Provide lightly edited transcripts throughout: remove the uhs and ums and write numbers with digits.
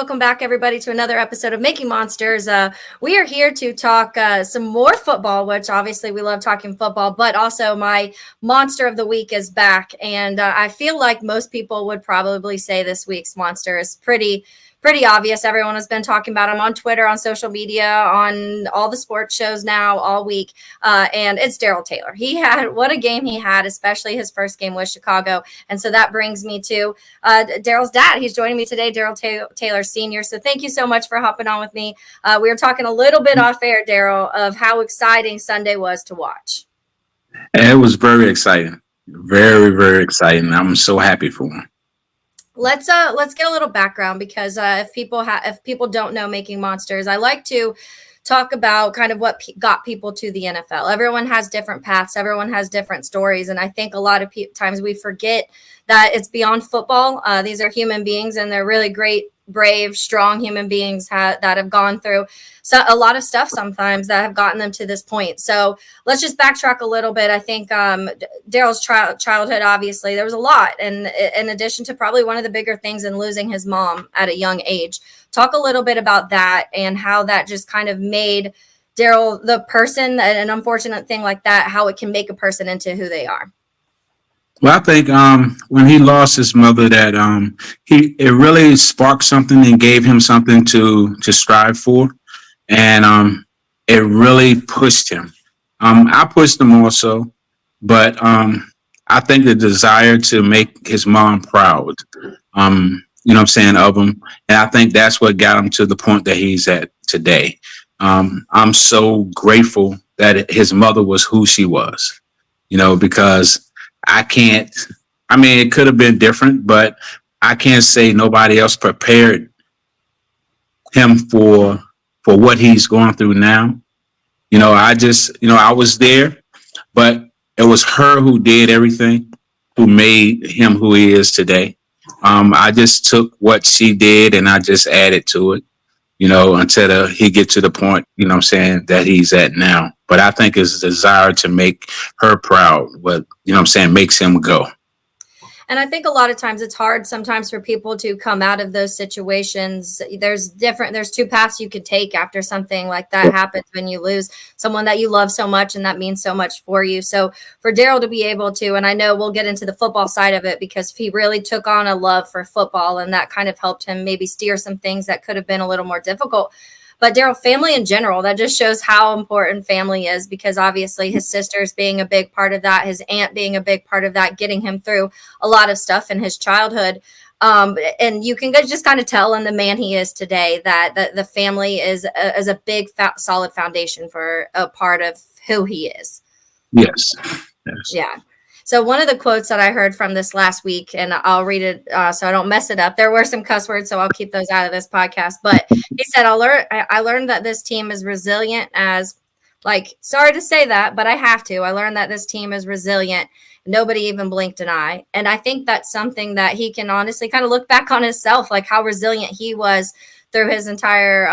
welcome back, everybody, to another episode of Making Monsters. We are here to talk some more football, which obviously we love talking football, but also my monster of the week is back. And I feel like most people would probably say this week's monster is pretty obvious. Everyone has been talking about him on Twitter, on social media, on all the sports shows now all week. And it's Darrell Taylor. What a game he had, especially his first game with Chicago. And so that brings me to Darrell's dad. He's joining me today, Darrell Taylor Sr. So thank you so much for hopping on with me. We were talking a little bit off air, Darrell, of how exciting Sunday was to watch. It was very exciting. Very, very exciting. I'm so happy for him. Let's get a little background because if people don't know Making Monsters, I like to talk about kind of what got people to the NFL. Everyone has different paths. Everyone has different stories. And I think a lot of times we forget that it's beyond football. These are human beings, and they're really great, brave, strong human beings that have gone through a lot of stuff sometimes that have gotten them to this point. So let's just backtrack a little bit. I think Darrell's childhood, obviously, there was a lot. And in addition to probably one of the bigger things in losing his mom at a young age. Talk a little bit about that and how that just kind of made Darrell the person, an unfortunate thing like that, how it can make a person into who they are. Well, I think when he lost his mother, that it really sparked something and gave him something to strive for, and it really pushed him. I pushed him also, but I think the desire to make his mom proud, you know what I'm saying, of him, and I think that's what got him to the point that he's at today. I'm so grateful that his mother was who she was, because it could have been different, but I can't say nobody else prepared him for what he's going through now. I was there, but it was her who did everything, who made him who he is today. I just took what she did and I just added to it, until he get to the point, that he's at now. But I think his desire to make her proud, makes him go. And I think a lot of times it's hard sometimes for people to come out of those situations. There's two paths you could take after something like that happens when you lose someone that you love so much and that means so much for you. So for Darrell to be able to, and I know we'll get into the football side of it because he really took on a love for football and that kind of helped him maybe steer some things that could have been a little more difficult. But Darrell, family in general, that just shows how important family is because obviously his sisters being a big part of that, his aunt being a big part of that, getting him through a lot of stuff in his childhood. And you can just kind of tell in the man he is today that the family is a big, solid foundation for a part of who he is. Yes. Yeah. So one of the quotes that I heard from this last week, and I'll read it so I don't mess it up. There were some cuss words, so I'll keep those out of this podcast. But he said, I learned that this team is resilient as, sorry to say that, but I have to. I learned that this team is resilient. Nobody even blinked an eye. And I think that's something that he can honestly kind of look back on himself, like how resilient he was through his entire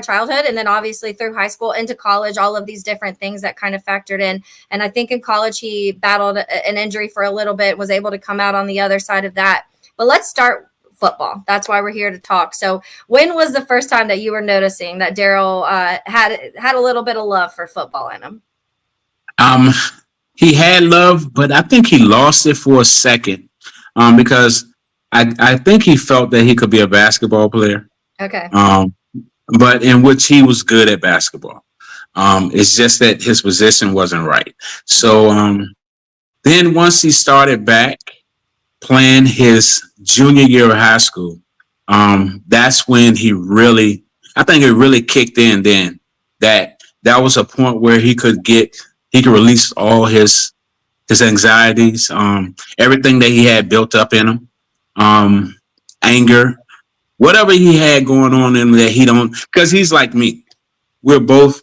childhood, and then obviously through high school into college, all of these different things that kind of factored in. And I think in college he battled an injury for a little bit, was able to come out on the other side of that. But let's start football. That's why we're here to talk. So when was the first time that you were noticing that Darrell had a little bit of love for football in him? He had love, but I think he lost it for a second because I think he felt that he could be a basketball player. Okay. But in which he was good at basketball. It's just that his position wasn't right. So then once he started back playing his junior year of high school, that's when I think it really kicked in then that was a point where he could release all his anxieties, everything that he had built up in him. Anger, whatever he had going on in that he don't, because he's like me. We're both,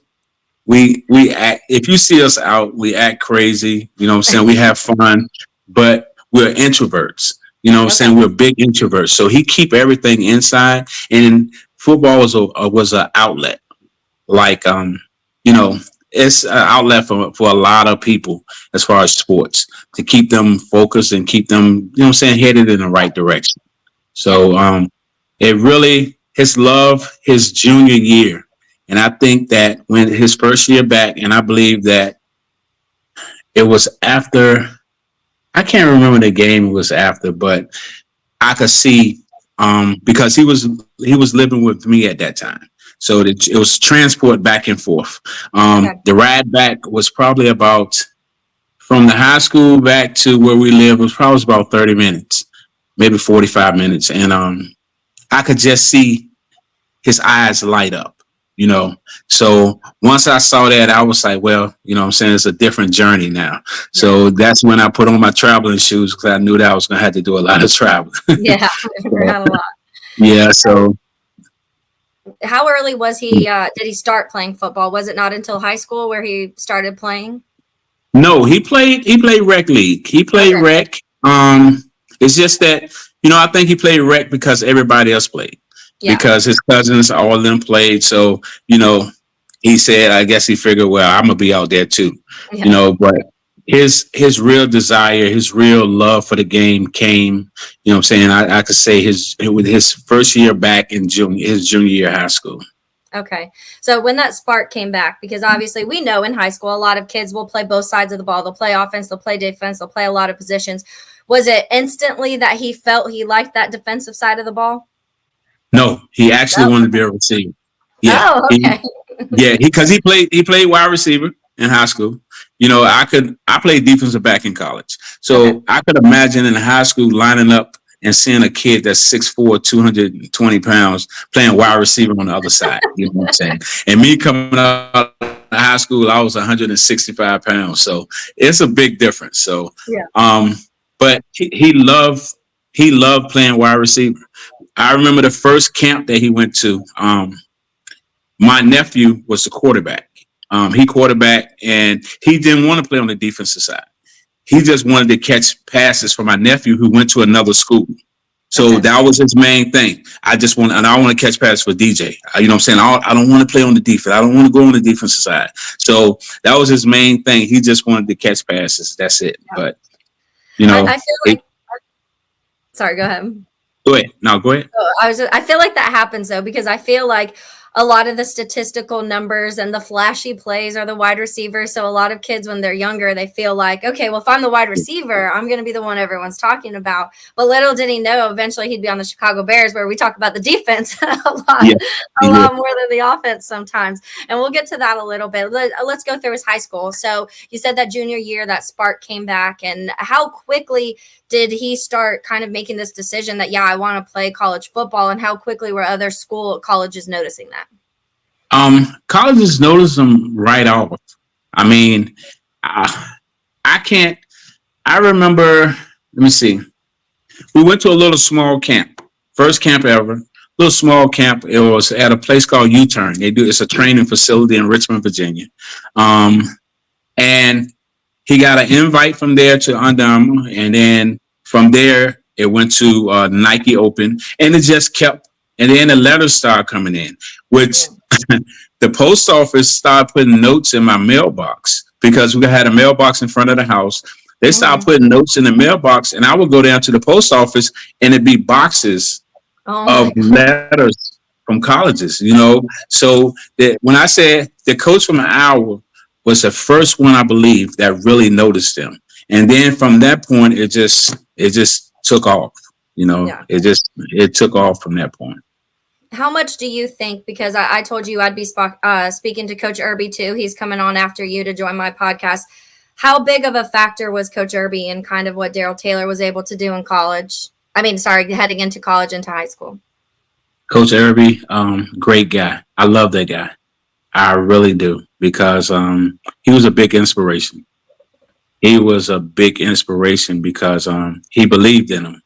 we act, if you see us out, we act crazy, we have fun, but we're introverts, we're big introverts. So he keep everything inside, and football was an outlet. It's an outlet for a lot of people as far as sports, to keep them focused and keep them, headed in the right direction. So It really, his love, his junior year. And I think that when his first year back, and I believe that it was after, I can't remember the game it was after, but I could see, because he was living with me at that time. So it was transport back and forth. Okay. The ride back was probably about, from the high school back to where we live, was probably about 30 minutes, maybe 45 minutes. And I could just see his eyes light up, you know. So once I saw that, I was like, well, what I'm saying, it's a different journey now. Yeah. So that's when I put on my traveling shoes, because I knew that I was going to have to do a lot of traveling. Yeah. We're So, not a lot. yeah. So How early was he? Did he start playing football? Was it not until high school where he started playing? no, he played rec league. He played Okay. rec. It's just that, I think he played rec because everybody else played, Yeah. because his cousins, all of them played. So, he said, I guess he figured, well, I'm gonna be out there too, Yeah. but his real desire, his real love for the game came, what I'm saying, I could say with his first year back in his junior year of high school. Okay. So when that spark came back, because obviously we know in high school, a lot of kids will play both sides of the ball. They'll play offense, they'll play defense, they'll play a lot of positions. Was it instantly that he felt he liked that defensive side of the ball? No, he actually Oh, wanted to be a receiver. Yeah. oh, okay. Yeah, because he played wide receiver in high school. I played defensive back in college. Okay. So I could imagine in high school lining up and seeing a kid that's 6'4", 220 pounds playing wide receiver on the other side. You know what I'm saying? And me coming out of high school, I was 165 pounds. So it's a big difference. So Yeah. but he loved playing wide receiver. I remember the first camp that he went to. My nephew was the quarterback. He quarterback, and he didn't want to play on the defensive side. He just wanted to catch passes for my nephew who went to another school. So Okay. that was his main thing. I want to catch passes for DJ. You know what I'm saying? I don't want to play on the defense. I don't want to go on the defensive side. So that was his main thing. He just wanted to catch passes. That's it. Yeah. But, I feel like, sorry, go ahead. go ahead. No, go ahead. I feel like that happens though, because I feel like a lot of the statistical numbers and the flashy plays are the wide receivers. So a lot of kids, when they're younger, they feel like, okay, well, if I'm the wide receiver, I'm going to be the one everyone's talking about. But little did he know, eventually he'd be on the Chicago Bears, where we talk about the defense Yeah. a lot more than the offense sometimes. And we'll get to that a little bit. Let's go through his high school. So you said that junior year, that spark came back. And how quickly did he start kind of making this decision that, yeah, I want to play college football? And how quickly were other colleges noticing that? Colleges noticed him right off. I mean, I can't. I remember. Let me see. We went to a little small camp, first camp ever. Little small camp. It was at a place called U-Turn. It's a training facility in Richmond, Virginia. And he got an invite from there to Under Armour, and then from there it went to Nike Open, and it just kept. And then the letters started coming in, which the post office started putting notes in my mailbox, because we had a mailbox in front of the house. They started putting notes in the mailbox, and I would go down to the post office, and it'd be boxes of letters from colleges. So when I said the coach from Iowa was the first one, I believe, that really noticed them. And then from that point, it just took off. It took off from that point. How much do you think, because I told you I'd be speaking to Coach Irby too. He's coming on after you to join my podcast. How big of a factor was Coach Irby in kind of what Darrell Taylor was able to do in college? Heading into college, into high school. Coach Irby, great guy. I love that guy. I really do, because he was a big inspiration. He was a big inspiration because he believed in him.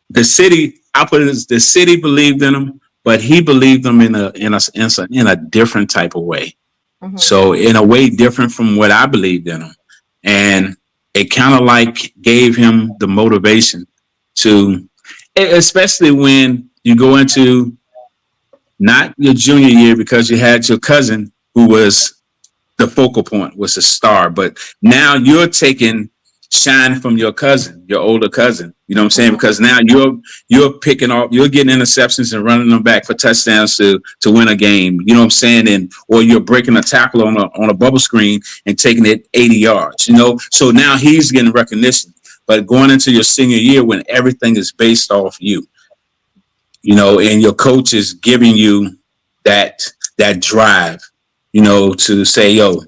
The city, I put it as, the city believed in him, but he believed them in a different type of way. Mm-hmm. So in a way different from what I believed in him, and it kind of like gave him the motivation to, especially when you go into not your junior year, because you had your cousin who was the focal point, was a star, but now you're taking shine from your cousin, your older cousin. You know what I'm saying? Because now you're picking off, you're getting interceptions and running them back for touchdowns to win a game. You know what I'm saying? And or you're breaking a tackle on a bubble screen and taking it 80 yards. You know, so now he's getting recognition. But going into your senior year when everything is based off you, you know, and your coach is giving you that drive, you know, to say, yo,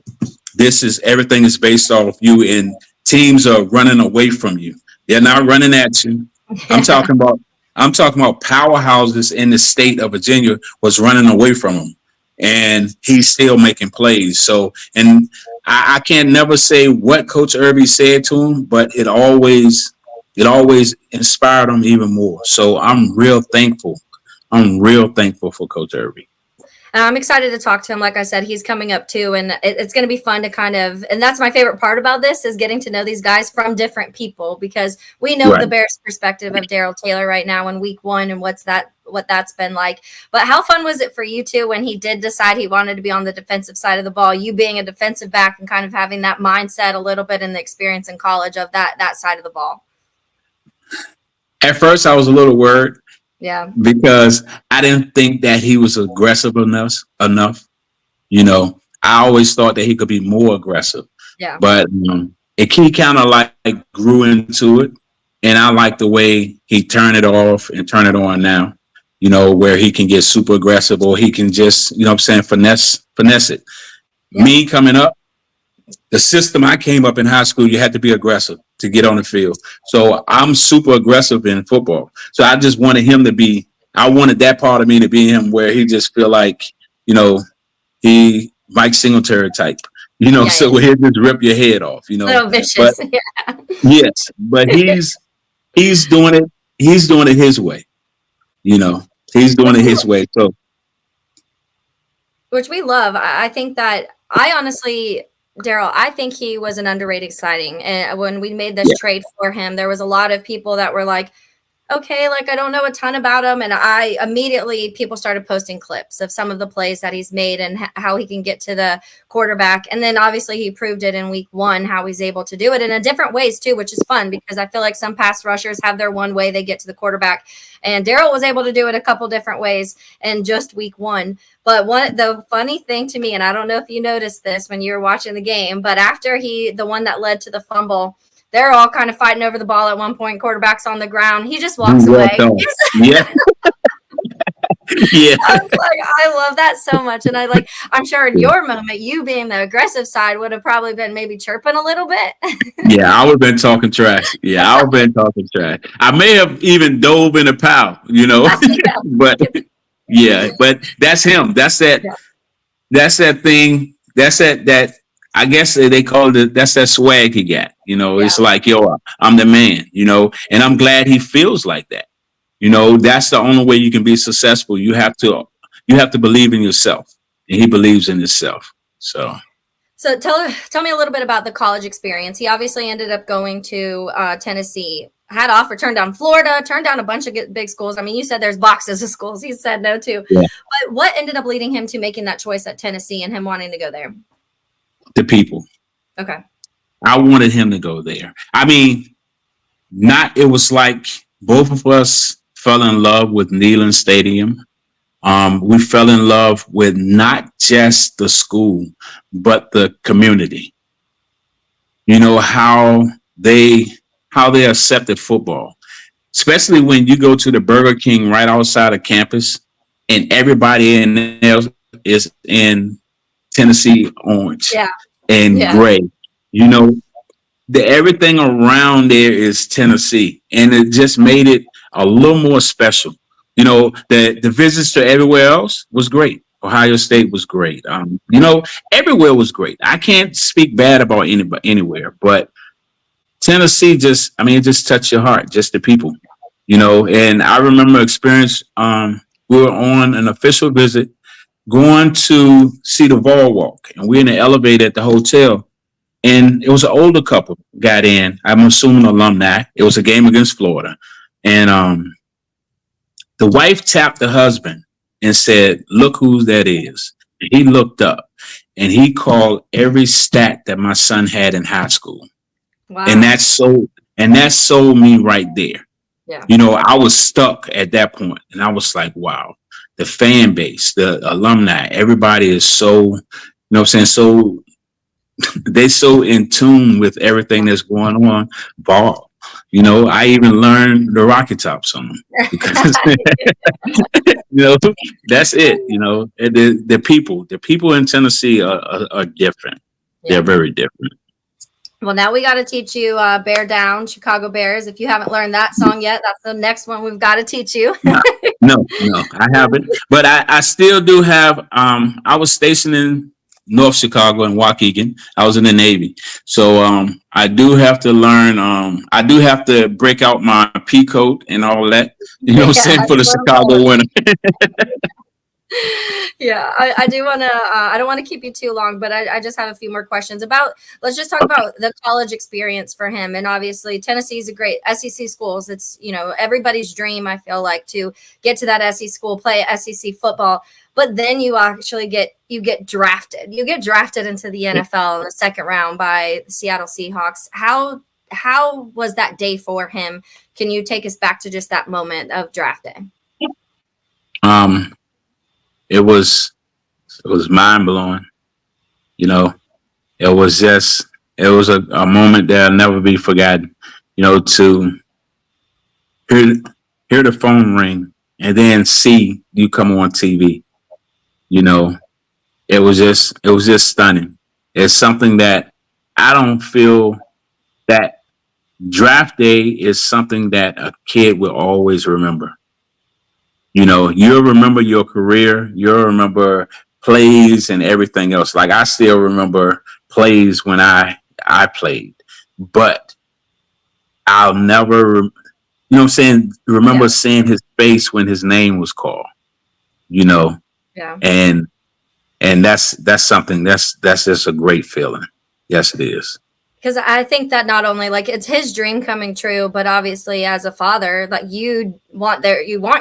this is everything is based off you, and teams are running away from you. They're not running at you. I'm talking about powerhouses in the state of Virginia was running away from him, and he's still making plays. So, and I can't never say what Coach Irby said to him, but it always inspired him even more. So I'm real thankful. I'm real thankful for Coach Irby. And I'm excited to talk to him. Like I said, he's coming up too. And it's going to be fun to kind of, and that's my favorite part about this is getting to know these guys from different people, because we know the Bears perspective of Darrell Taylor right now in week 1 and what that's been like. But how fun was it for you too when he did decide he wanted to be on the defensive side of the ball, you being a defensive back and kind of having that mindset a little bit in the experience in college of that side of the ball? At first, I was a little worried. Yeah. Because I didn't think that he was aggressive enough. You know, I always thought that he could be more aggressive. Yeah. But he kind of like grew into it. And I like the way he turned it off and turn it on now, you know, where he can get super aggressive or he can just, you know what I'm saying, finesse it. Yeah. Me coming up, the system I came up in high school, you had to be aggressive to get on the field. So I'm super aggressive in football. So I just wanted him to be, I wanted that part of me to be him where he just feel like, you know, he Mike Singletary type, you know, so he'll just rip your head off, you know. So vicious. But, yes, but he's doing it his way, you know, he's doing it his way. So, which we love. I think that I honestly, Darrell, I think he was an underrated signing. And when we made this trade for him, there was a lot of people that were like, okay, like I don't know a ton about him. And people started posting clips of some of the plays that he's made and how he can get to the quarterback. And then obviously he proved it in week 1, how he's able to do it in a different ways too, which is fun because I feel like some pass rushers have their one way they get to the quarterback. And Darrell was able to do it a couple different ways in just week 1. But the funny thing to me, and I don't know if you noticed this when you were watching the game, but after the one that led to the fumble, they're all kind of fighting over the ball at one point. Quarterback's on the ground. He just walks away. Yeah. Yeah. I was like, I love that so much. And I'm sure in your moment, you being the aggressive side would have probably been maybe chirping a little bit. Yeah, I would have been talking trash. Yeah, I would have been talking trash. I may have even dove in a pile, you know, but that's him. That's that thing. That's that. I guess they call it, that's that swag he got. You know, it's like, yo, I'm the man, you know, and I'm glad he feels like that. You know, that's the only way you can be successful. You have to believe in yourself, and he believes in himself. So tell me a little bit about the college experience. He obviously ended up going to Tennessee, had offer, turned down Florida, turned down a bunch of big schools. I mean, you said there's boxes of schools he said no to. Yeah. But what ended up leading him to making that choice at Tennessee and him wanting to go there? The people. Okay. I wanted him to go there. I mean, it was like both of us fell in love with Neyland Stadium. We fell in love with not just the school, but the community. You know, how they accepted football, especially when you go to the Burger King right outside of campus and everybody in there is in Tennessee orange and gray. You know, everything around there is Tennessee, and it just made it a little more special. You know, the visits to everywhere else was great. Ohio State was great. You know, everywhere was great. I can't speak bad about anywhere, but Tennessee it just touched your heart, just the people, you know. And I remember experience, we were on an official visit going to see the Vol Walk, and we're in the elevator at the hotel, and it was an older couple got in. I'm assuming alumni. It was a game against Florida, and the wife tapped the husband and said, "Look who that is." And he looked up, and he called every stat that my son had in high school. And Wow. that sold me right there. Yeah. I was stuck at that point, and I was like, wow, the fan base, the alumni, everybody is so, what I'm saying, so they so in tune with everything that's going on. Ball, I even learned the Rocket Top song because you know that's it. And the people in Tennessee are different. They're Yeah. very different. Well, now we got to teach you Bear Down, Chicago Bears. If you haven't learned that song yet, that's the next one we've got to teach you. No, no, I haven't. But I still do have. I was stationed in North Chicago in Waukegan. I was in the Navy, so I do have to learn. I do have to break out my pea coat and all that. You know what I'm Yeah, saying, for the Chicago winter. yeah, I do want to, I don't want to keep you too long, but I just have a few more questions about, let's just talk about the college experience for him. And obviously Tennessee is a great SEC schools. It's, everybody's dream, I feel like, to get to that SEC school, play SEC football, but then you actually get drafted. You get drafted into the NFL in the second round by the Seattle Seahawks. How was that day for him? Can you take us back to just that moment of drafting? Um, it was mind blowing. You know, it was a moment that'll never be forgotten. To hear hear the phone ring and then see you come on TV. You know, it was just stunning. It's something that I don't feel that draft day is something that a kid will always remember. You'll remember your career, you'll remember plays and everything else. Like I still remember plays when I played, but I'll never, what I'm saying, Yeah. remember seeing his face when his name was called. You know, Yeah. and that's something that's just a great feeling. Yes, it is. Because I think that not only like it's his dream coming true, but obviously as a father, like you want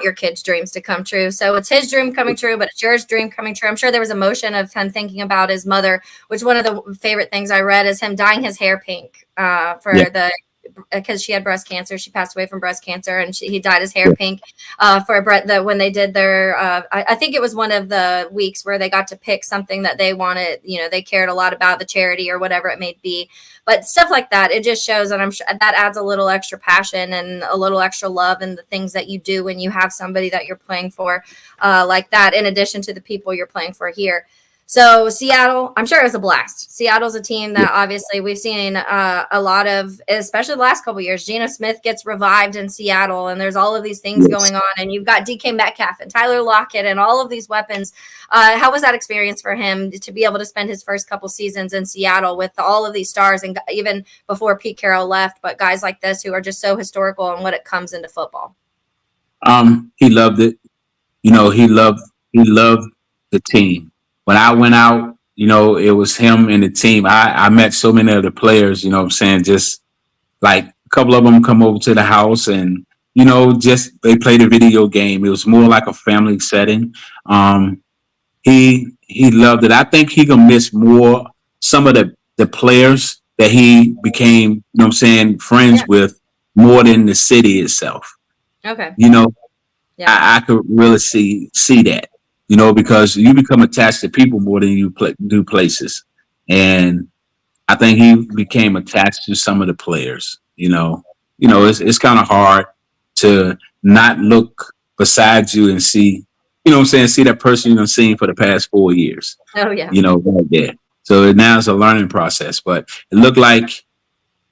your kids' dreams to come true. So it's his dream coming true, but it's yours dream coming true. I'm sure there was emotion of him thinking about his mother, which one of the favorite things I read is him dyeing his hair pink Yeah, for the because she had breast cancer. She passed away from breast cancer, and he dyed his hair yeah, pink for Brett. When they did their, I think it was one of the weeks where they got to pick something that they wanted. They cared a lot about the charity or whatever it may be. But stuff like that, it just shows, and I'm sure that adds a little extra passion and a little extra love in the things that you do when you have somebody that you're playing for like that. In addition to the people you're playing for here. So Seattle, I'm sure it was a blast. Seattle's a team yeah, that obviously we've seen a lot of, especially the last couple of years. Geno Smith gets revived in Seattle, and there's all of these things yes. going on. And you've got DK Metcalf and Tyler Lockett and all of these weapons. How was that experience for him to be able to spend his first couple seasons in Seattle with all of these stars, and even before Pete Carroll left, but guys like this who are just so historical in what it comes into football? He loved it. He loved the team. When I went out, it was him and the team. I met so many of the players, what I'm saying, just like a couple of them come over to the house and, just they played a video game. It was more like a family setting. Um, he loved it. I think he gonna miss more some of the players that he became, what I'm saying, Yeah. friends with more than the city itself. Okay. You know, Yeah. I could really see that, because you become attached to people more than you do places, and I think he became attached to some of the players. It's kind of hard to not look besides you and see, what I'm saying, see that person you've seen for the past 4 years. Oh yeah. Right there. So now it's a learning process, but it looked like,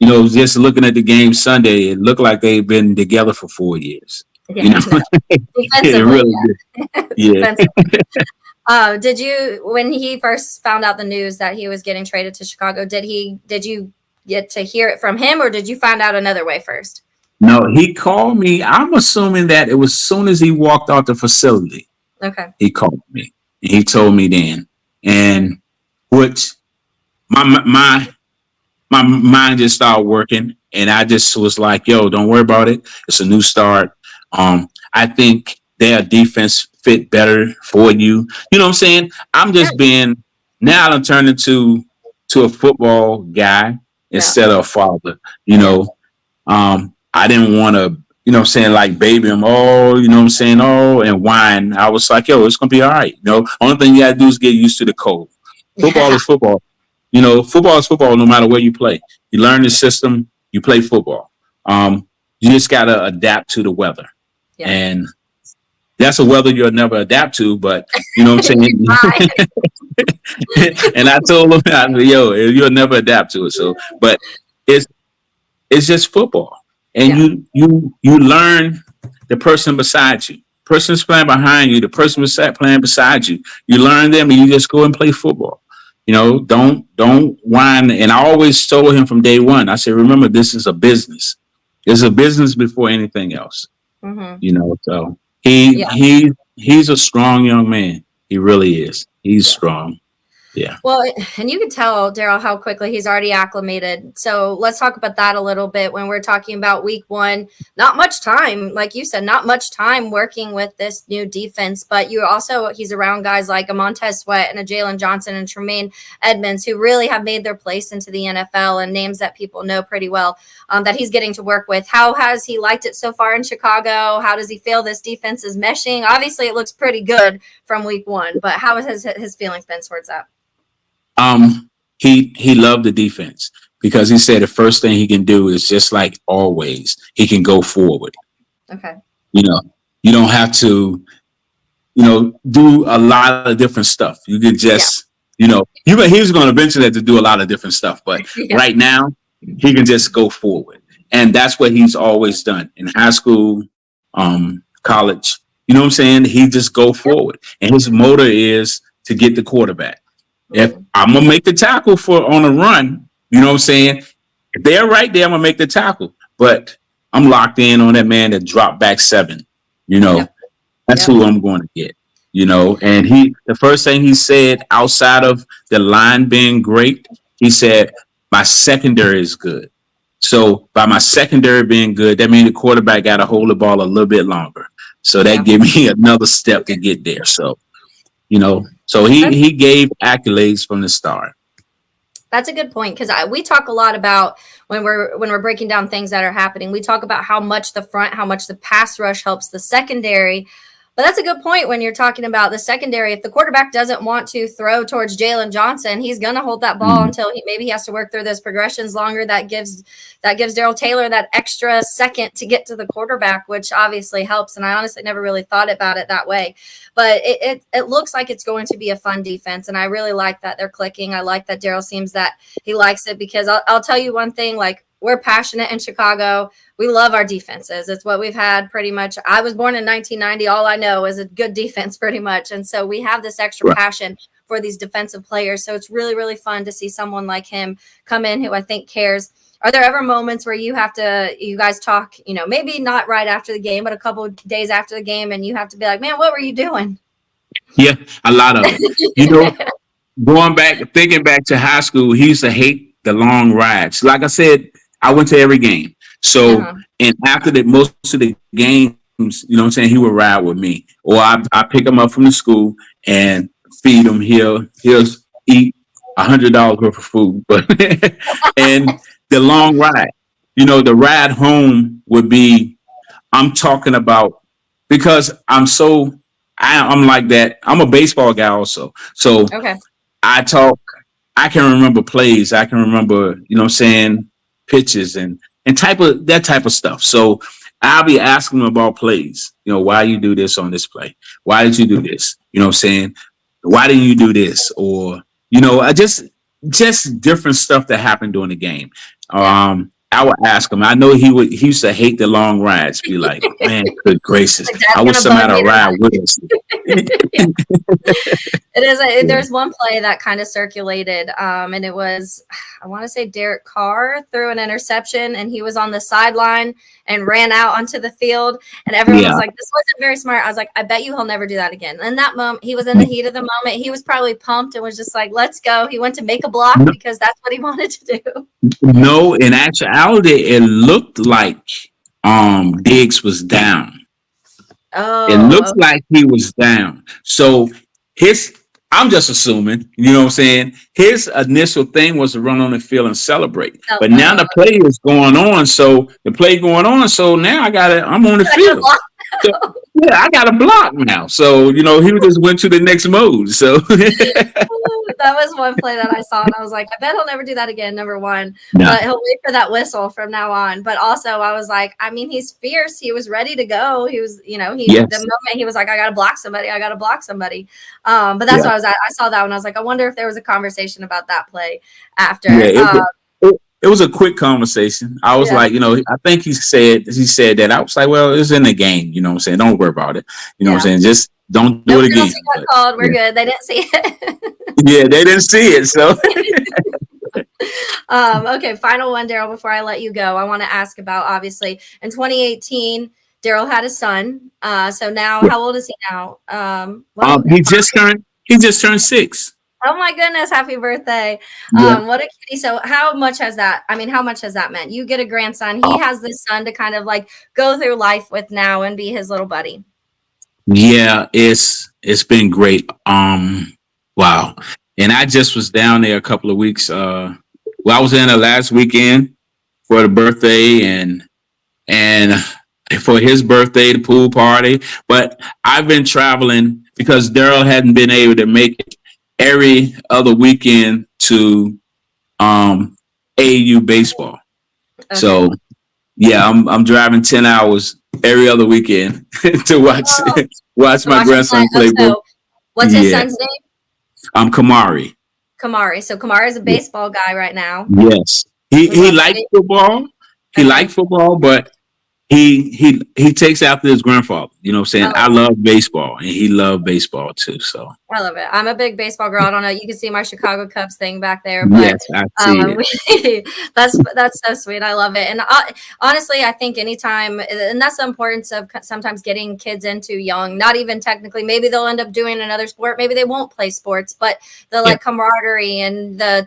just looking at the game Sunday, it looked like they've been together for 4 years. You Yeah. know, No. it Defensively, really did. yeah. Yeah. Defensively. Did you, when he first found out the news that he was getting traded to Chicago, did you get to hear it from him, or did you find out another way first? No, he called me. I'm assuming that it was as soon as he walked out the facility, Okay. he called me. And he told me then, and which my my mind just started working, and I just was like, "Yo, don't worry about it. It's a new start. I think their defense fit better for you. You know what I'm saying? I'm Yeah. just being now. I'm turned into a football guy, Yeah. instead of a father. Yeah. I didn't want to, like baby him, oh, oh, and whine. I was like, yo, it's gonna be all right. Only thing you gotta do is get used to the cold. Football Yeah. is football. Football is football no matter where you play. You learn the system, you play football. You just gotta adapt to the weather. Yeah. And that's a weather you'll never adapt to, but you know what I'm You saying? try. And I told him, yo, you'll never adapt to it. So, but it's it's just football, and Yeah. you learn the person beside you, person's playing behind you, the person playing beside you. You learn them, and you just go and play football. Don't whine. And I always told him from day one. I said, remember, this is a business. It's a business before anything else. Hmm. So he Yeah. he he's a strong young man. He really is. He's Yeah. strong. Yeah. Well, and you can tell, Darrell, how quickly he's already acclimated. So let's talk about that a little bit when we're talking about week one. Not much time, like you said, not much time working with this new defense, but he's around guys like a Montez Sweat and a Jalen Johnson and Tremaine Edmonds who really have made their place into the NFL and names that people know pretty well that he's getting to work with. How has he liked it so far in Chicago? How does he feel this defense is meshing? Obviously, it looks pretty good from week one, but how has his feelings been towards that? He loved the defense because he said the first thing he can do is just like always, he can go forward. Okay. You know, you don't have to, do a lot of different stuff. You could Yeah. just, he was going to eventually have to do a lot of different stuff, but Yeah. right now he can just go forward. And that's what he's always done in high school, college. You know what I'm saying? He just go forward. And his motor is to get the quarterback. If Mhm. I'm gonna make the tackle on a run, you know what I'm saying? If they're right there, I'm gonna make the tackle. But I'm locked in on that man that dropped back 7. You know, Yep. that's Yep. who I'm going to get. And the first thing he said outside of the line being great, he said, my secondary is good. So by my secondary being good, that means the quarterback got to hold the ball a little bit longer. So that Yeah. gave me another step to get there. So That's he gave accolades from the start. that's a good point because we talk a lot about when we're breaking down things that are happening. We talk about how much how much the pass rush helps the secondary. But that's a good point when you're talking about the secondary. If the quarterback doesn't want to throw towards Jalen Johnson, he's going to hold that ball Mm. until he has to work through those progressions longer. That gives Darrell Taylor that extra second to get to the quarterback, which obviously helps. And I honestly never really thought about it that way. But it looks like it's going to be a fun defense, and I really like that they're clicking. I like that Darrell seems that he likes it because I'll tell you one thing, like we're passionate in Chicago. We love our defenses. It's what we've had pretty much. I was born in 1990. All I know is a good defense pretty much. And so we have this extra Right. passion for these defensive players. So it's really, really fun to see someone like him come in who I think cares. Are there ever moments where you guys talk, maybe not right after the game, but a couple of days after the game, and you have to be like, man, what were you doing? Yeah, a lot of it. Thinking back to high school, he used to hate the long rides. Like I said, I went to every game. So, Uh-huh. and after most of the games, you know what I'm saying, he would ride with me. Or I pick him up from the school and feed him. He'll eat $100 worth of food. But and the long ride, the ride home would be, I'm talking about, because I'm like that. I'm a baseball guy also. So Okay. I talk, I can remember plays. I can remember, you know what I'm saying, pitches and type of stuff. So I'll be asking them about plays. Why you do this on this play? Why did you do this? You know what I'm saying? Why didn't you do this? Or, I just different stuff that happened during the game. Yeah. I would ask him. I know he used to hate the long rides. Be like, man, good gracious. Like that's I wish gonna bug somebody me would tonight. ride with us. It is. Yeah. There's one play that kind of circulated, and it was, I want to say Derek Carr threw an interception, and he was on the sideline and ran out onto the field, and everyone was Yeah. like, "This wasn't very smart." I was like, "I bet you he'll never do that again." And in that moment, he was in the heat of the moment. He was probably pumped and was just like, "Let's go." He went to make a block because that's what he wanted to do. No, in actuality, it looked like Diggs was down. It Oh, looks like he was down. So his I'm just assuming, you know what I'm saying? His initial thing was to run on the field and celebrate. So, But now the play is going on. So the play going on. So now I'm on the field. So, yeah, I got a block now. So, he just went to the next mode. So that was one play that I saw, and I was like, I bet he'll never do that again, number one. no. But he'll wait for that whistle from now on. But also, I was like, I mean, he's fierce. He was ready to go. He was, the moment he was like, I got to block somebody. I got to block somebody. But that's what I was at. I saw that one. I was like, I wonder if there was a conversation about that play after. Yeah, it was a quick conversation. I was like, I think he said that. I was like, well, it's in the game. You know what I'm saying? Don't worry about it. You know what I'm saying? Just don't do it again. Got called. We're good. They didn't see it. Yeah, they didn't see it. So okay, final one, Darrell, before I let you go. I want to ask about, obviously, in 2018, Darrell had a son. So now, how old is he now? he just turned 6. Oh my goodness, happy birthday. What a cutie. So how much has that meant? You get a grandson. He has this son to kind of like go through life with now and be his little buddy. Yeah, it's been great. Wow. And I just was down there a couple of weeks. I was in the last weekend for the birthday and for his birthday, the pool party. But I've been traveling because Darrell hadn't been able to make it every other weekend to AAU baseball. Okay. So yeah, I'm driving 10 hours every other weekend to watch my grandson play ball. What's his son's name? Kamari. Kamari. So Kamari is a baseball guy right now. Yes. He liked football. He liked football, but he takes after his grandfather. You know what I'm saying? I love baseball, and he loved baseball too. So I love it. I'm a big baseball girl. I don't know. You can see my Chicago Cubs thing back there, but yes, I see it. that's so sweet. I love it. And honestly, I think anytime, and that's the importance of sometimes getting kids into young. Not even technically, maybe they'll end up doing another sport. Maybe they won't play sports, but the camaraderie and the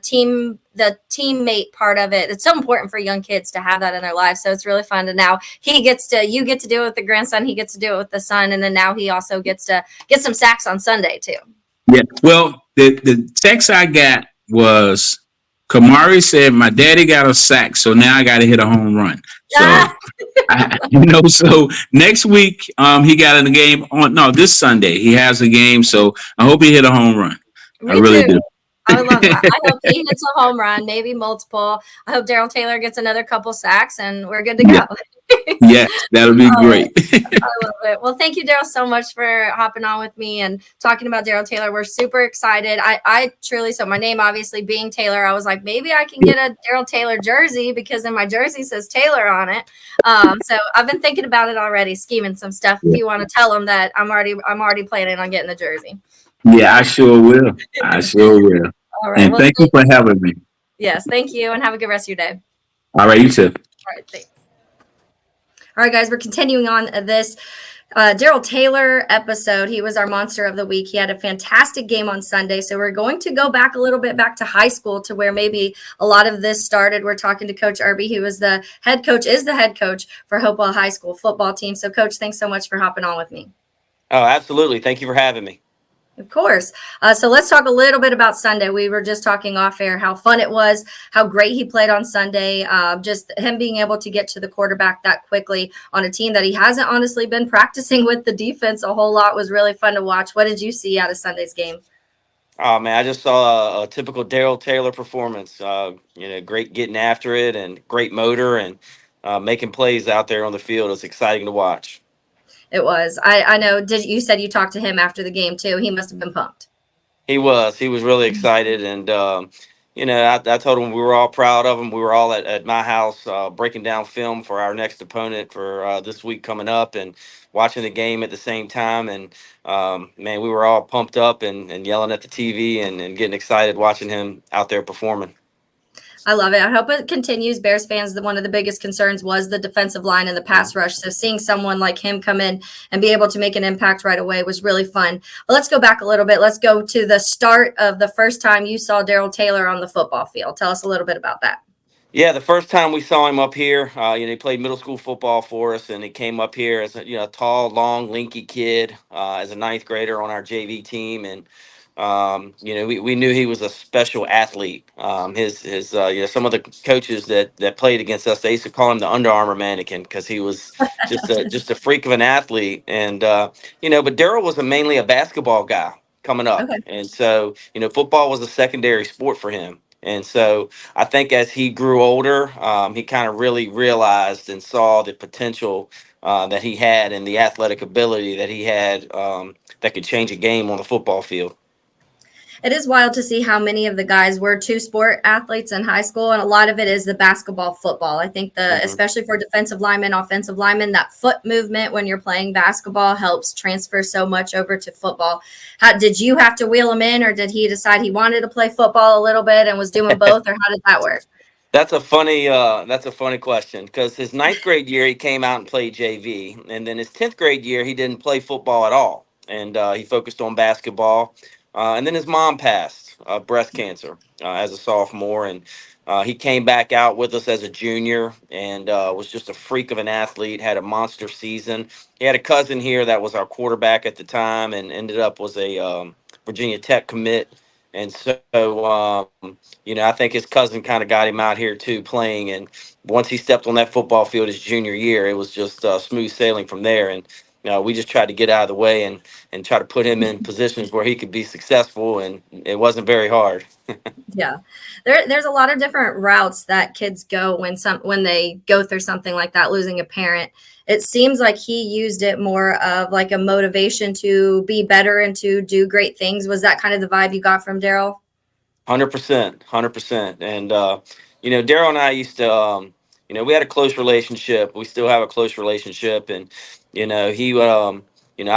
teammate part of it. It's so important for young kids to have that in their lives. So it's really fun to now you get to do it with the grandson. He gets to do it with the son. And then now he also gets to get some sacks on Sunday too. Yeah. Well, the text I got was Kamari said, my daddy got a sack. So now I got to hit a home run. So, so next week, he got in the game this Sunday, he has a game. So I hope he hit a home run. I really do. I love that. I hope he hits a home run, maybe multiple. I hope Darrell Taylor gets another couple sacks and we're good to go. Yes, that'll be great. I love it. Well, thank you, Darrell, so much for hopping on with me and talking about Darrell Taylor. We're super excited. I truly, so my name obviously being Taylor, I was like, maybe I can get a Darrell Taylor jersey because in my jersey says Taylor on it. So I've been thinking about it already, scheming some stuff. If you want to tell them that I'm already planning on getting the jersey. Yeah, I sure will. All right. And thank you for having me. Yes, thank you, and have a good rest of your day. All right, you too. All right, thanks. All right, guys, we're continuing on this Darrell Taylor episode. He was our monster of the week. He had a fantastic game on Sunday. So we're going to go back a little bit back to high school to where maybe a lot of this started. We're talking to Coach Irby, who is the head coach for Hopewell High School football team. So, Coach, thanks so much for hopping on with me. Oh, absolutely. Thank you for having me. Of course. So let's talk a little bit about Sunday. We were just talking off air how fun it was, how great he played on Sunday. Just him being able to get to the quarterback that quickly on a team that he hasn't honestly been practicing with the defense a whole lot was really fun to watch. What did you see out of Sunday's game? Oh, man, I just saw a typical Darrell Taylor performance. Great getting after it and great motor and making plays out there on the field. It's exciting to watch. It was. I know. You said you talked to him after the game too? He must have been pumped. He was really excited. And, I told him we were all proud of him. We were all at my house breaking down film for our next opponent for this week coming up and watching the game at the same time. And, man, we were all pumped up and yelling at the TV and getting excited watching him out there performing. I love it. I hope it continues. Bears fans, one of the biggest concerns was the defensive line and the pass rush. So seeing someone like him come in and be able to make an impact right away was really fun. But let's go back a little bit. Let's go to the start of the first time you saw Darrell Taylor on the football field. Tell us a little bit about that. Yeah, the first time we saw him up here, he played middle school football for us, and he came up here as a tall, long, lanky kid as a ninth grader on our JV team, and We knew he was a special athlete. Some of the coaches that played against us, they used to call him the Under Armour mannequin because he was just a freak of an athlete. And but Darrell was mainly a basketball guy coming up, Okay. and so football was a secondary sport for him. And so I think as he grew older, he kind of really realized and saw the potential that he had and the athletic ability that he had, that could change a game on the football field. It is wild to see how many of the guys were two sport athletes in high school, and a lot of it is the basketball football. I think Mhm. especially for defensive linemen, offensive linemen, that foot movement when you're playing basketball helps transfer so much over to football. How did you have to wheel him in, or did he decide he wanted to play football a little bit and was doing both, or how did that work? That's a funny question because his ninth grade year he came out and played JV, and then his 10th grade year he didn't play football at all, and he focused on basketball. And then his mom passed breast cancer as a sophomore, and he came back out with us as a junior and was just a freak of an athlete. Had a monster season. He had a cousin here that was our quarterback at the time, and ended up was a Virginia Tech commit, and so. I think his cousin kind of got him out here too playing. And once he stepped on that football field his junior year, it was just smooth sailing from there. And we just tried to get out of the way and try to put him in positions where he could be successful. And it wasn't very hard. Yeah. There's a lot of different routes that kids go when they go through something like that, losing a parent. It seems like he used it more of like a motivation to be better and to do great things. Was that kind of the vibe you got from Darrell? 100%, 100%. And Daryl and I used to, we had a close relationship. We still have a close relationship, and he, I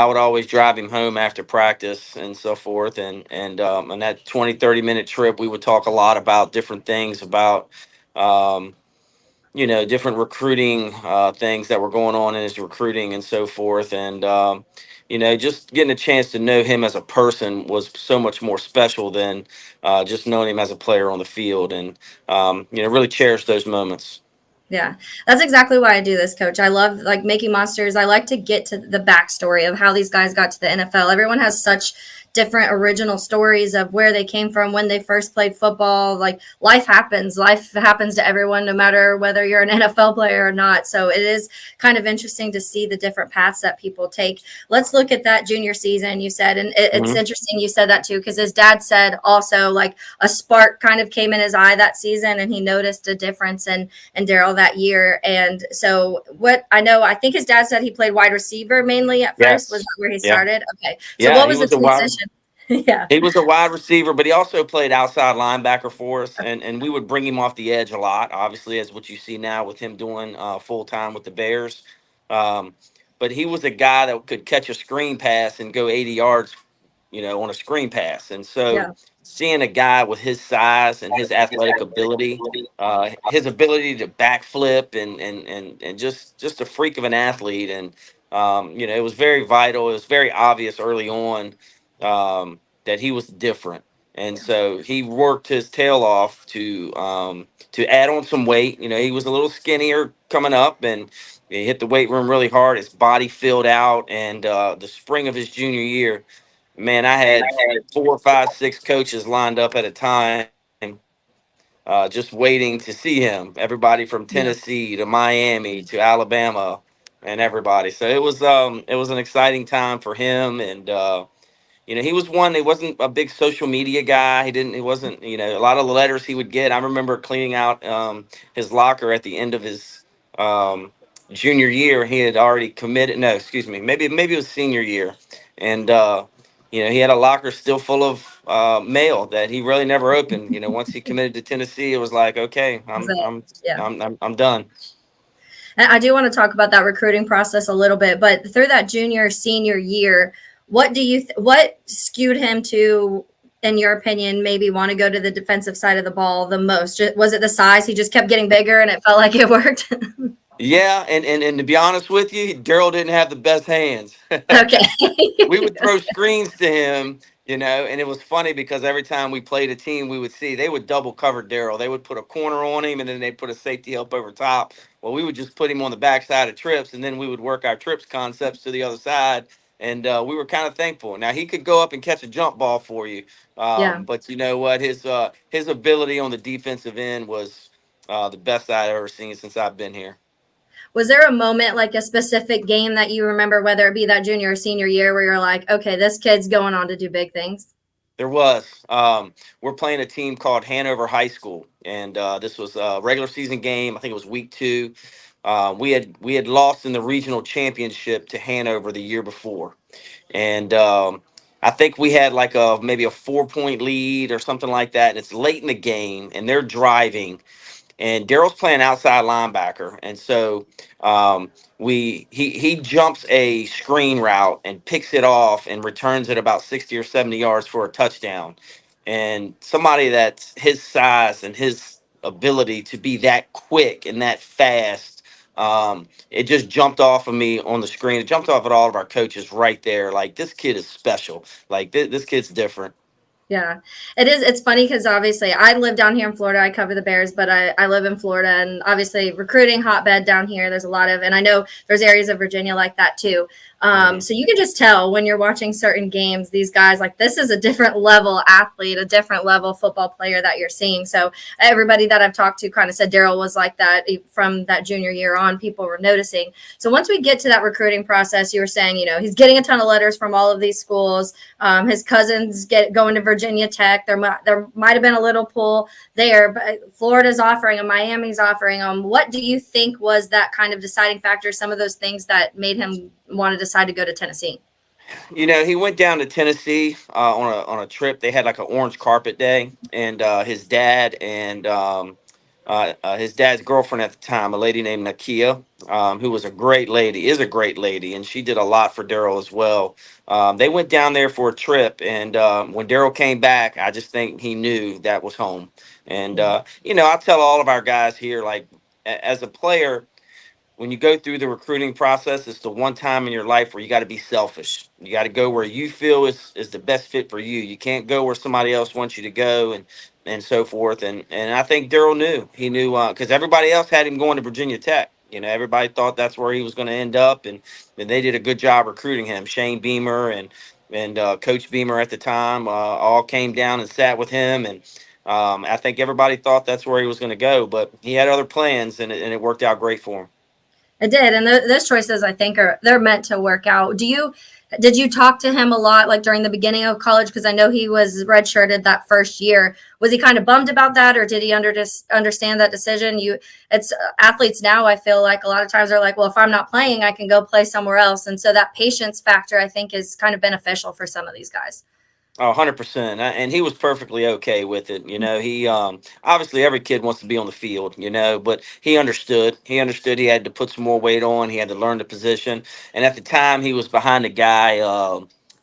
would always drive him home after practice and so forth. And on that 20-30 minute trip, we would talk a lot about different things about. Um, different recruiting things that were going on in his recruiting and so forth. And, just getting a chance to know him as a person was so much more special than just knowing him as a player on the field. And, really cherish those moments. Yeah, that's exactly why I do this, coach. I love like making monsters. I like to get to the backstory of how these guys got to the NFL. Everyone has such different original stories of where they came from when they first played football. Like life happens. Life happens to everyone, no matter whether you're an NFL player or not. So it is kind of interesting to see the different paths that people take. Let's look at that junior season you said. And it's Hmm. interesting you said that too, because his dad said also like a spark kind of came in his eye that season and he noticed a difference and Darrell that year. And so what I know, I think his dad said he played wide receiver mainly at first. Was Yes. that where he Yeah. started? Okay. So Yeah. what He was the was a wide. transition? Yeah. He was a wide receiver, but he also played outside linebacker for us, and we would bring him off the edge a lot. Obviously, as what you see now with him doing full time with the Bears. Um, but he was a guy that could catch a screen pass and go 80 yards, on a screen pass. And so, Yeah. seeing a guy with his size and his athletic ability, his ability to backflip and just a freak of an athlete, and it was very vital. It was very obvious early on. That he was different, and so he worked his tail off to add on some weight. He was a little skinnier coming up, and he hit the weight room really hard. His body filled out, and the spring of his junior year, man, I had 4, 5, 6 coaches lined up at a time, just waiting to see him. Everybody from Yeah. Tennessee to Miami to Alabama, and everybody. So it was an exciting time for him, and he was one. He wasn't a big social media guy. He wasn't. A lot of the letters he would get. I remember cleaning out his locker at the end of his um, junior year. He had already committed. No, excuse me. Maybe it was senior year, and he had a locker still full of mail that he really never opened. Once he committed to Tennessee, it was like, okay, That's I'm it. I'm Yeah. I'm done. And I do want to talk about that recruiting process a little bit, but through that junior senior year, what skewed him to, in your opinion, maybe want to go to the defensive side of the ball the most? Was it the size? He just kept getting bigger and it felt like it worked. Yeah, and to be honest with you, Darrell didn't have the best hands. Okay. We would throw screens to him, and it was funny because every time we played a team, we would see they would double cover Darrell. They would put a corner on him, and then they put a safety up over top. Well, we would just put him on the backside of trips, and then we would work our trips concepts to the other side, and we were kind of thankful. Now he could go up and catch a jump ball for you, Yeah. but you know what, his ability on the defensive end was the best I've ever seen since I've been here. Was there a moment, like a specific game that you remember, whether it be that junior or senior year, where you're like, okay, this kid's going on to do big things? There was. We're playing a team called Hanover High School, and this was a regular season game. I think it was week 2. We had lost in the regional championship to Hanover the year before, and I think we had like a maybe a 4-point lead or something like that. And it's late in the game, and they're driving, and Darrell's playing outside linebacker, and so he jumps a screen route and picks it off and returns it about 60 or 70 yards for a touchdown. And somebody that's his size and his ability to be that quick and that fast, it just jumped off of me on the screen. It jumped off at all of our coaches right there. Like, this kid is special. Like, this kid's different. Yeah, it is. It's funny because obviously I live down here in Florida. I cover the Bears, but I live in Florida, and obviously recruiting hotbed down here. There's a lot of, and I know there's areas of Virginia like that too. So you can just tell when you're watching certain games, these guys, like, this is a different level athlete, a different level football player that you're seeing. So everybody that I've talked to kind of said Darrell was like that from that junior year on. People were noticing. So once we get to that recruiting process, you were saying, he's getting a ton of letters from all of these schools. His cousins going to Virginia Tech. There might have been a little pull there, but Florida's offering him, Miami's offering him. What do you think was that kind of deciding factor? Some of those things that made him want to decide to go to Tennessee? He went down to Tennessee on a trip. They had like an orange carpet day, and his dad and his dad's girlfriend at the time, a lady named Nakia, who was a great lady, is a great lady, and she did a lot for Darrell as well. They went down there for a trip, and when Darrell came back, I just think he knew that was home. And I tell all of our guys here, like, as a player, when you go through the recruiting process, it's the one time in your life where you got to be selfish. You got to go where you feel is the best fit for you. You can't go where somebody else wants you to go, and so forth. And I think Darrell knew. He knew because everybody else had him going to Virginia Tech. Everybody thought that's where he was going to end up, and they did a good job recruiting him. Shane Beamer and Coach Beamer at the time all came down and sat with him, and I think everybody thought that's where he was going to go. But he had other plans, and it worked out great for him. It did, and those choices, I think, they're meant to work out. Did you talk to him a lot, like during the beginning of college? Because I know he was redshirted that first year. Was he kind of bummed about that, or did he understand that decision? It's athletes now. I feel like a lot of times they're like, well, if I'm not playing, I can go play somewhere else, and so that patience factor, I think, is kind of beneficial for some of these guys. Oh, 100%. And he was perfectly okay with it. He obviously every kid wants to be on the field, but he understood. He understood he had to put some more weight on. He had to learn the position. And at the time, he was behind a guy.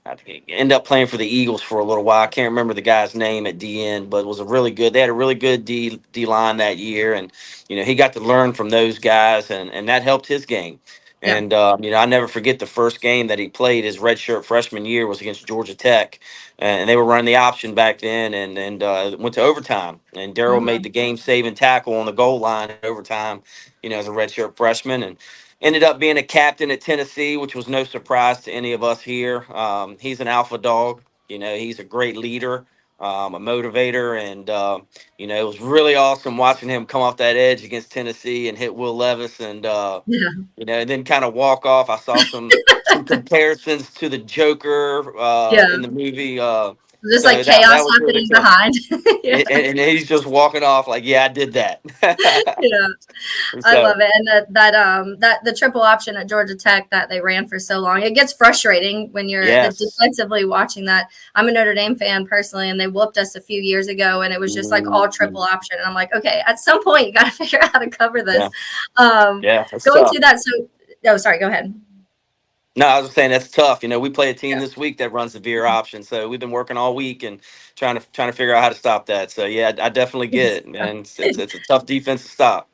I think he ended up playing for the Eagles for a little while. I can't remember the guy's name at DN, but it was they had a really good D line that year. And, he got to learn from those guys, and that helped his game. Yeah. And, I never forget the first game that he played his redshirt freshman year was against Georgia Tech, and they were running the option back then, and went to overtime. And Darrell made the game-saving tackle on the goal line in overtime, as a redshirt freshman, and ended up being a captain at Tennessee, which was no surprise to any of us here. He's an alpha dog. He's a great leader, a motivator, and it was really awesome watching him come off that edge against Tennessee and hit Will Levis, and Yeah. and then kind of walk off. I saw some comparisons to the Joker Yeah. in the movie. Just So like that chaos was really happening cool. behind. Yeah. And he's just walking off like, yeah, I did that. Yeah. I So love it. And that the triple option at Georgia Tech that they ran for so long, it gets frustrating when you're yes. defensively watching that. I'm a Notre Dame fan personally, and they whooped us a few years ago, and it was just like all triple option. And I'm like, okay, at some point you got to figure out how to cover this. Yeah, that's Going tough. through that. So, sorry, go ahead. No, I was just saying that's tough. We play a team this week that runs the veer option, so we've been working all week and trying to figure out how to stop that. So yeah, I definitely get it, man. It's a tough defense to stop.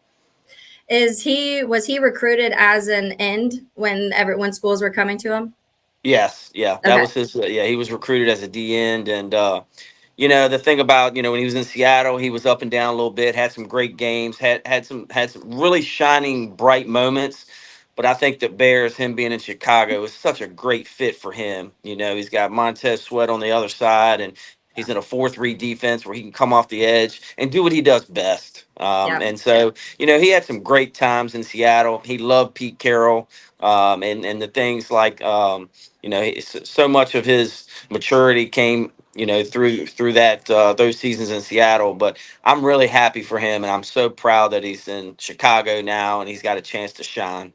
Was he recruited as an end when schools were coming to him? Yes, yeah, that Okay. was his. Yeah, he was recruited as a D end, and the thing about when he was in Seattle, he was up and down a little bit, had some great games, had some really shining bright moments, But I think the Bears, him being in Chicago, is such a great fit for him. He's got Montez Sweat on the other side, and he's in a 4-3 defense where he can come off the edge and do what he does best. Yeah. And so, he had some great times in Seattle. He loved Pete Carroll, and the things like, so much of his maturity came, through that those seasons in Seattle. But I'm really happy for him, and I'm so proud that he's in Chicago now and he's got a chance to shine.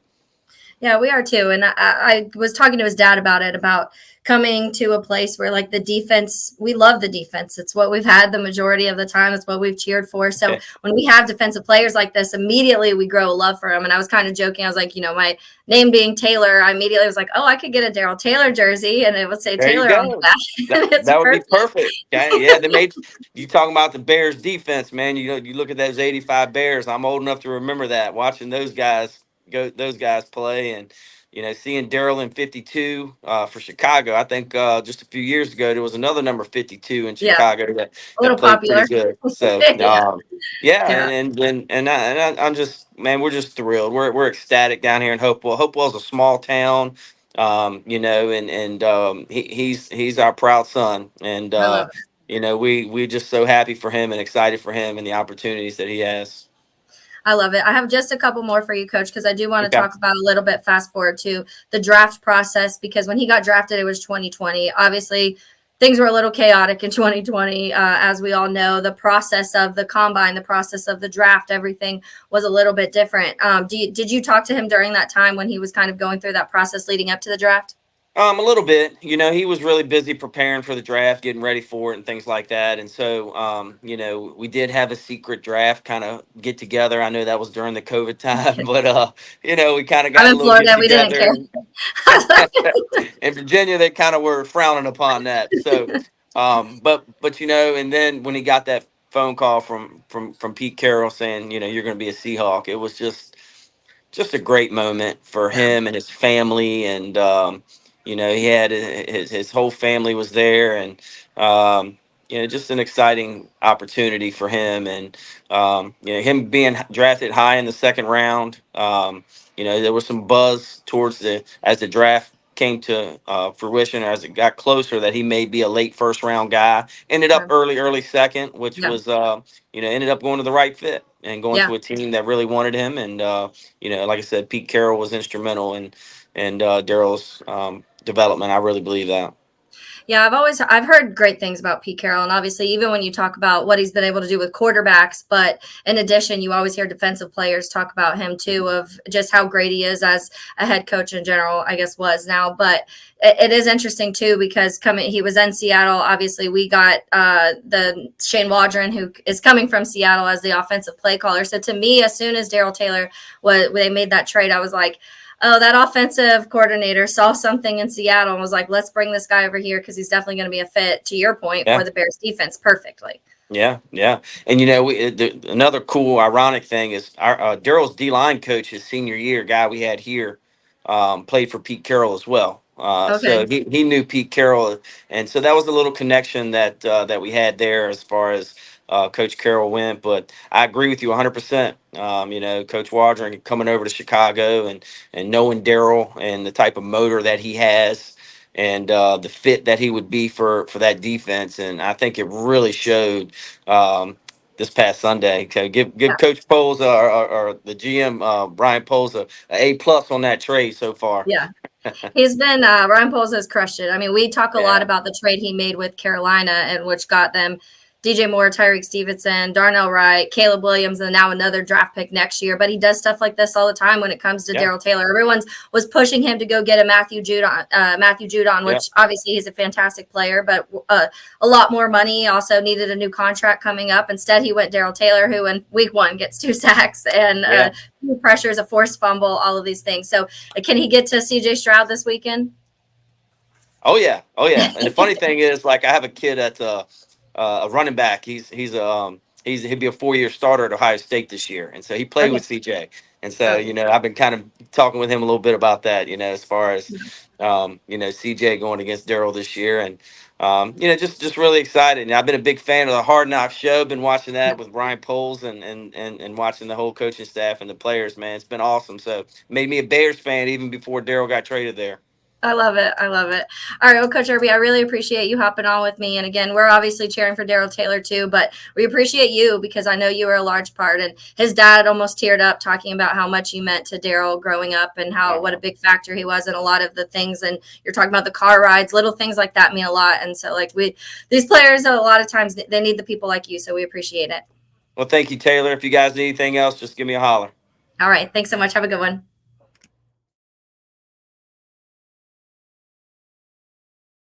Yeah, we are too. And I was talking to his dad about it, about coming to a place where like the defense, we love the defense. It's what we've had the majority of the time. It's what we've cheered for. So when we have defensive players like this, immediately we grow a love for them. And I was kind of joking. I was like, my name being Taylor, I immediately was like, oh, I could get a Darrell Taylor jersey and it would say There you Taylor on the go. back. That would be perfect. Okay? Yeah, they made you talking about the Bears defense, man. You look at those 85 Bears. I'm old enough to remember that, watching those guys play, and seeing Darrell in 52 for Chicago. I think just a few years ago there was another number 52 in Yeah, Chicago a that little played pretty popular. good. So Yeah. yeah, Yeah. I'm just, man, we're just thrilled. We're ecstatic down here in Hopewell. Hopewell's a small town, and he's our proud son, and I love it. we're just so happy for him and excited for him and the opportunities that he has. I love it. I have just a couple more for you, Coach, because I do want to Okay. talk about a little bit fast forward to the draft process, because when he got drafted, it was 2020. Obviously, things were a little chaotic in 2020. As we all know, the process of the combine, the process of the draft, everything was a little bit different. Did you talk to him during that time when he was kind of going through that process leading up to the draft? A little bit. He was really busy preparing for the draft, getting ready for it, and things like that. And so, we did have a secret draft kind of get together. I know that was during the COVID time, but we kind of I'm got a in little get Florida. We didn't together. care. And in Virginia, they kind of were frowning upon that. So, and then when he got that phone call from Pete Carroll saying, you're going to be a Seahawk, it was just a great moment for Yeah. him and his family. And he had his whole family was there, and just an exciting opportunity for him. And him being drafted high in the second round, there was some buzz as the draft came to fruition, as it got closer, that he may be a late first round guy. Ended up Yeah. early second, which Yeah. was ended up going to the right fit and going Yeah. to a team that really wanted him. And like I said, Pete Carroll was instrumental in Darrell's development. I really believe that. Yeah, I've heard great things about Pete Carroll, and obviously, even when you talk about what he's been able to do with quarterbacks, but in addition, you always hear defensive players talk about him too, of just how great he is as a head coach in general. I guess was now, but it is interesting too, because he was in Seattle. Obviously, we got the Shane Waldron, who is coming from Seattle, as the offensive play caller. So to me, as soon as Darrell Taylor they made that trade, I was like, oh, that offensive coordinator saw something in Seattle and was like, let's bring this guy over here because he's definitely going to be a fit, to your point, Yeah. for the Bears defense perfectly. Yeah, yeah. And another cool, ironic thing is our Darrell's D line coach his senior year, guy we had here, played for Pete Carroll as well. So Okay. he knew Pete Carroll, and so that was a little connection that we had there as far as Coach Carroll went. But I agree with you 100%. Coach Waldron coming over to Chicago and knowing Darrell and the type of motor that he has, and the fit that he would be for that defense. And I think it really showed this past Sunday. Okay, give Yeah. Coach Poles or the GM Brian Poles a plus on that trade so far. Yeah. He's been Ryan Poles has crushed it. I mean, we talk a lot Yeah. about the trade he made with Carolina, and which got them DJ Moore, Tyreek Stevenson, Darnell Wright, Caleb Williams, and now another draft pick next year. But he does stuff like this all the time when it comes to Yeah. Darrell Taylor. Everyone was pushing him to go get a Matthew Judon, which obviously he's a fantastic player, but a lot more money. He also needed a new contract coming up. Instead, he went Darrell Taylor, who in week 1 gets 2 sacks and pressures, a forced fumble, all of these things. So can he get to CJ Stroud this weekend? Oh yeah. And the funny thing is, like, I have a kid that's a running back. He'll be a 4-year starter at Ohio State this year, and so he played with CJ. And so I've been kind of talking with him a little bit about that. As far as CJ going against Darrell this year, and just really excited. And I've been a big fan of the Hard Knocks show. Been watching that with Ryan Poles and watching the whole coaching staff and the players. Man, it's been awesome. So made me a Bears fan even before Darrell got traded there. I love it. I love it. All right. Well, Coach Irby, I really appreciate you hopping on with me. And again, we're obviously cheering for Darrell Taylor too, but we appreciate you because I know you were a large part. And his dad almost teared up talking about how much you meant to Darrell growing up and what a big factor he was in a lot of the things. And you're talking about the car rides, little things like that mean a lot. And so these players, a lot of times they need the people like you. So we appreciate it. Well, thank you, Taylor. If you guys need anything else, just give me a holler. All right. Thanks so much. Have a good one.